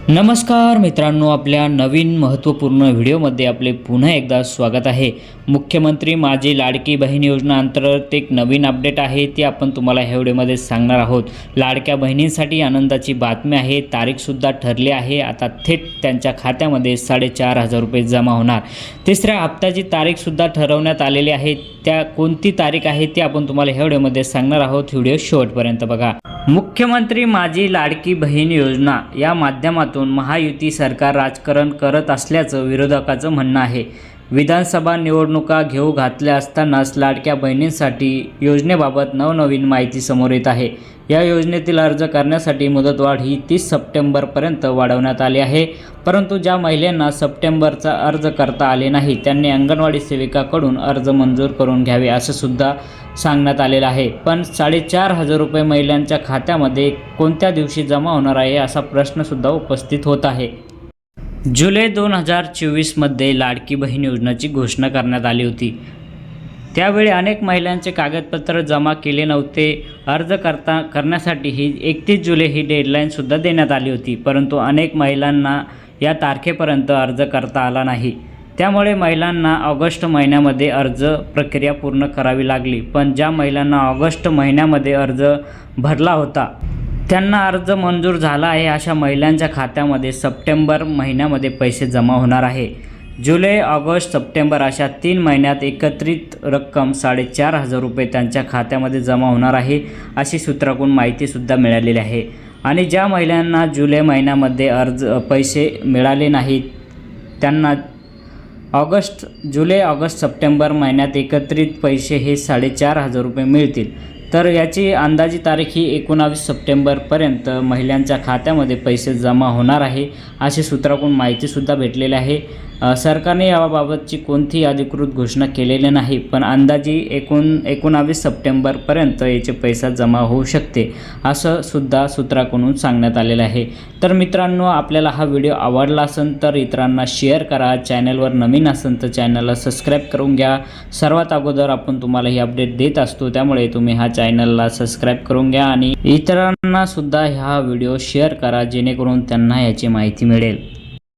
नमस्कार मित्रांनो, आपल्या नवीन महत्त्वपूर्ण व्हिडिओमध्ये आपले पुन्हा एकदा स्वागत आहे। मुख्यमंत्री माझी लाडकी बहीण योजना अंतर्गत एक नवीन अपडेट आहे, ती आपण तुम्हाला ह्या व्हिडिओमध्ये सांगणार आहोत। लाडक्या बहिणींसाठी आनंदाची बातमी आहे, तारीखसुद्धा ठरली आहे। आता थेट त्यांच्या खात्यामध्ये 4,500 रुपये जमा होणार। तिसऱ्या हप्त्याची तारीखसुद्धा ठरवण्यात आलेली आहे। त्या कोणती तारीख आहे ती आपण तुम्हाला ह्या व्हिडिओमध्ये सांगणार आहोत। व्हिडिओ शेवटपर्यंत बघा। मुख्यमंत्री माझी लाडकी बहीण योजना या माध्यमातून महायुती सरकार राजकारण करत असल्याचं विरोधकांचं म्हणणं आहे। विधानसभा निवडणुका घेऊ घातल्या असतानाच लाडक्या बहिणींसाठी योजनेबाबत नवनवीन माहिती समोर येत आहे। या योजनेतील अर्ज करण्यासाठी मुदतवाढ ही 30 सप्टेंबरपर्यंत वाढवण्यात आली आहे। परंतु ज्या महिलांना सप्टेंबरचा अर्ज करता आले नाही त्यांनी अंगणवाडी सेविकाकडून अर्ज मंजूर करून घ्यावे असं सुद्धा सांगण्यात आलेलं आहे। पण 4,500 रुपये महिलांच्या खात्यामध्ये कोणत्या दिवशी जमा होणार आहे असा प्रश्न सुद्धा उपस्थित होत आहे। जुलै 2024 मध्ये लाडकी बहीण योजनेची घोषणा करण्यात आली होती। त्यावेळी अनेक महिलांचे कागदपत्र जमा केले नव्हते। अर्ज करण्यासाठी ही 31 जुलै ही डेडलाईन सुद्धा देण्यात आली होती, परंतु अनेक महिलांना या तारखेपर्यंत अर्ज करता आला नाही। त्यामुळे महिलांना ऑगस्ट महिन्यामध्ये अर्ज प्रक्रिया पूर्ण करावी लागली। पण ज्या महिलांना ऑगस्ट महिन्यामध्ये अर्ज भरला होता त्यांना अर्ज मंजूर झाला आहे। अशा महिलांच्या खात्यामध्ये सप्टेंबर महिन्यामध्ये पैसे जमा होणार आहे। जुलै, ऑगस्ट, सप्टेंबर अशा 3 महिन्यात एकत्रित रक्कम 4,500 रुपये त्यांच्या खात्यामध्ये जमा होणार आहे, अशी सूत्राकडून माहितीसुद्धा मिळालेली आहे। आणि ज्या महिलांना जुलै महिन्यामध्ये पैसे मिळाले नाहीत त्यांना जुलै, ऑगस्ट, सप्टेंबर महिन्यात एकत्रित पैसे हे 4,500 रुपये मिळतील। तर याची अंदाजी तारीख ही 19 सप्टेंबरपर्यंत महिलांच्या खात्यामध्ये पैसे जमा होणार आहे, अशी सूत्राकडून माहितीसुद्धा भेटलेली आहे। सरकारने याबाबतची कोणतीही अधिकृत घोषणा केलेली नाही, पण अंदाजी 19 सप्टेंबरपर्यंत याचे पैसा जमा होऊ शकते असं सुद्धा सूत्राकडून सांगण्यात आलेलं आहे। तर मित्रांनो, आपल्याला हा व्हिडिओ आवडला असेल तर इतरांना शेअर करा। चॅनलवर नवीन असेल तर चॅनलला सबस्क्राईब करून घ्या। सर्वात अगोदर आपण तुम्हाला ही अपडेट देत असतो, त्यामुळे तुम्ही हा चॅनलला सबस्क्राईब करून घ्या आणि इतरांना सुद्धा हा व्हिडिओ शेअर करा, जेणेकरून त्यांना याची माहिती मिळेल।